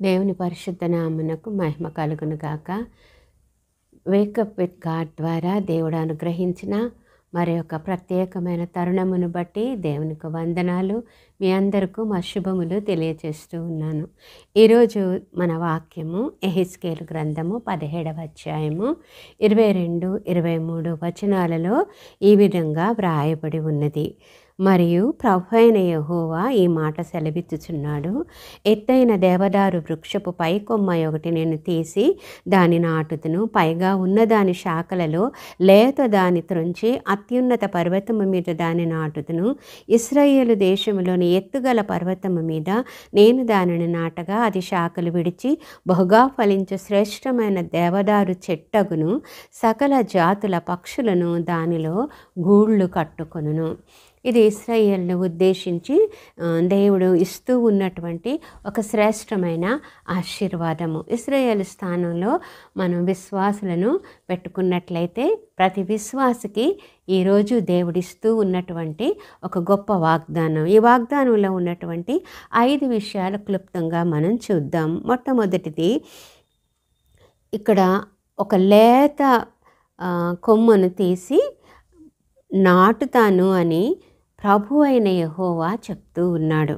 దేవుని పరిశుద్ధ నామమునకు మహిమ కలుగును గాక. వేకప్ విత్ గాడ్ ద్వారా దేవుడు అనుగ్రహించిన మరి యొక్క ప్రత్యేకమైన తరుణమును బట్టి దేవునికి వందనాలు. మీ అందరికీ మా శుభములు తెలియజేస్తూ ఉన్నాను. ఈరోజు మన వాక్యము యెహెజ్కేలు గ్రంథము 17వ అధ్యాయము 22, 23 వచనాలలో ఈ విధంగా వ్రాయబడి ఉన్నది. మరియు ప్రభువైన యెహోవా ఈ మాట సెలవిచ్చుచున్నాడు. ఎత్తైన దేవదారు వృక్షపు పై కొమ్మ ఒకటి నేను తీసి దాని నాటుతును, పైగా ఉన్న దాని శాఖలలో లేత దాని త్రుంచి అత్యున్నత పర్వతము మీద దాని నాటుతును. ఇశ్రాయేలు దేశములోని ఎత్తుగల పర్వతము మీద నేను దానిని నాటగా అది శాఖలు విడిచి బహుగా ఫలించు శ్రేష్టమైన దేవదారు చెట్టగును. సకల జాతుల పక్షులను దానిలో గూళ్ళు కట్టుకొనును. ఇది ఇశ్రాయేలును ఉద్దేశించి దేవుడు ఇస్తూ ఉన్నటువంటి ఒక శ్రేష్టమైన ఆశీర్వాదము. ఇశ్రాయేలు స్థానంలో మనం విశ్వాసులను పెట్టుకున్నట్లయితే ప్రతి విశ్వాసికి ఈరోజు దేవుడిస్తూ ఉన్నటువంటి ఒక గొప్ప వాగ్దానం. ఈ వాగ్దానంలో ఉన్నటువంటి 5 విషయాలు క్లుప్తంగా మనం చూద్దాం. మొట్టమొదటిది, ఇక్కడ ఒక లేత కొమ్మను తీసి నాటుతాను అని ప్రభు అయిన యెహోవా చెప్తూ ఉన్నాడు.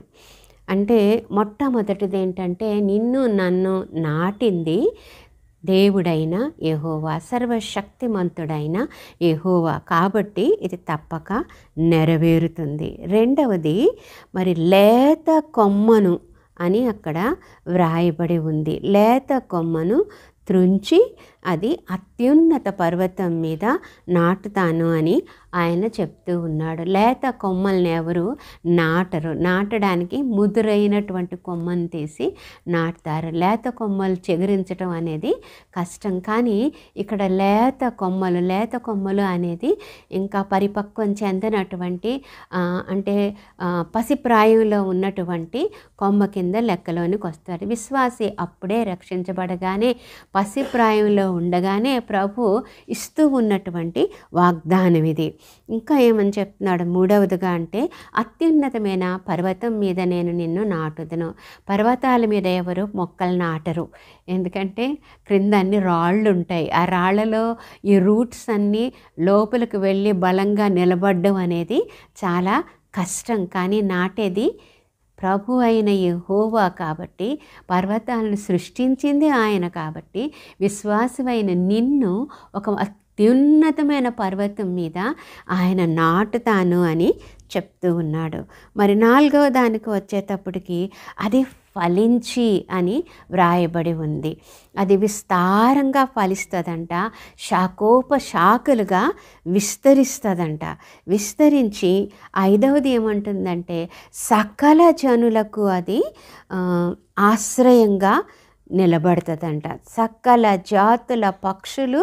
అంటే మొట్టమొదటిది ఏంటంటే, నిన్ను నన్ను నాటింది దేవుడైన యెహోవా, సర్వశక్తిమంతుడైన యెహోవా. కాబట్టి ఇది తప్పక నెరవేరుతుంది. రెండవది, మరి లేత కొమ్మను అని అక్కడ వ్రాయబడి ఉంది. లేత కొమ్మను త్రుంచి అది అత్యున్నత పర్వతం మీద నాటుతాను అని ఆయన చెప్తూ ఉన్నాడు. లేత కొమ్మల్ని ఎవరు నాటరు. నాటడానికి ముదురైనటువంటి కొమ్మను తీసి నాటుతారు. లేత కొమ్మలు చిగురించడం అనేది కష్టం. కానీ ఇక్కడ లేత కొమ్మలు అనేది ఇంకా పరిపక్వం చెందినటువంటి అంటే పసిప్రాయంలో ఉన్నటువంటి కొమ్మ కింద లెక్కలోనికి వస్తారు. విశ్వాసి అప్పుడే రక్షించబడగానే పసిప్రాయంలో ఉండగానే ప్రభు ఇస్తూ ఉన్నటువంటి వాగ్దానం ఇది. ఇంకా ఏమని చెప్తున్నాడు మూడవదిగా అంటే, అత్యున్నతమైన పర్వతం మీద నేను నిన్ను నాటుదును. పర్వతాల మీద ఎవరు మొక్కలు నాటరు, ఎందుకంటే క్రింద అన్ని రాళ్ళు ఉంటాయి. ఆ రాళ్లలో ఈ రూట్స్ అన్నీ లోపలికి వెళ్ళి బలంగా నిలబడడం అనేది చాలా కష్టం. కానీ నాటేది ప్రభు అయిన యెహోవా కాబట్టి, పర్వతాలను సృష్టించింది ఆయన కాబట్టి, విశ్వాసమైన నిన్ను ఒక అత్యున్నతమైన పర్వతం మీద ఆయన నాటుతాను అని చెప్తూ ఉన్నాడు. మరి 4వ దానికి వచ్చేటప్పటికి, అది ఫలించి అని వ్రాయబడి ఉంది. అది విస్తారంగా ఫలిస్తుందంట, శాఖోపశాఖలుగా విస్తరిస్తుందంట. విస్తరించి 5వది ఏమంటుందంటే, సకల జనులకు అది ఆశ్రయంగా నిలబడుతుందంట. సకల జాతుల పక్షులు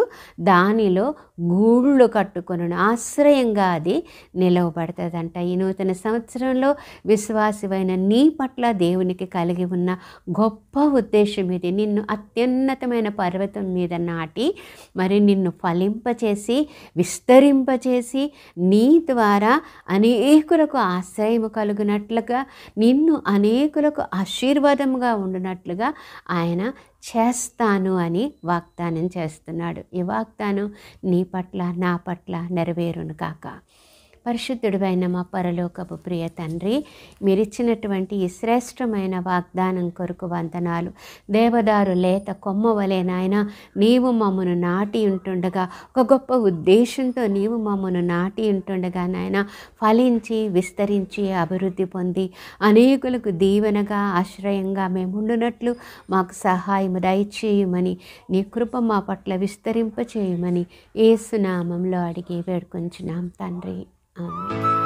దానిలో గూళ్ళు కట్టుకొను, ఆశ్రయంగా అది నిలవబడుతుందంట. ఈ నూతన సంవత్సరంలో విశ్వాసమైన నీ పట్ల దేవునికి కలిగి ఉన్న గొప్ప ఉద్దేశం ఇది. నిన్ను అత్యున్నతమైన పర్వతం మీద నాటి మరి నిన్ను ఫలింపచేసి విస్తరింపచేసి నీ ద్వారా అనేకులకు ఆశ్రయము కలుగునట్లుగా, నిన్ను అనేకులకు ఆశీర్వాదముగా ఉండునట్లుగా ఆయన చేస్తాను అని వాగ్దానం చేస్తున్నాడు. ఈ వాగ్దానం నీ పట్ల నా పట్ల నెరవేరును కాక. పరిశుద్ధుడైన మా పరలోకపు ప్రియ తండ్రి, మీరిచ్చినటువంటి ఈ శ్రేష్టమైన వాగ్దానం కొరకు వందనాలు. దేవదారు లేత కొమ్మ వలె నాయన నీవు మమ్మను నాటి ఉంటుండగా, ఒక గొప్ప ఉద్దేశంతో నీవు మమ్మను నాటి ఉంటుండగా నాయన ఫలించి విస్తరించి అభివృద్ధి పొంది అనేకులకు దీవెనగా ఆశ్రయంగా మేముండునట్లు మాకు సహాయం దయచేయమని, నీ కృప మా పట్ల విస్తరింపచేయమని యేసు నామములో అడిగి వేడుకొంచున్నాం తండ్రి. ఆమేన్.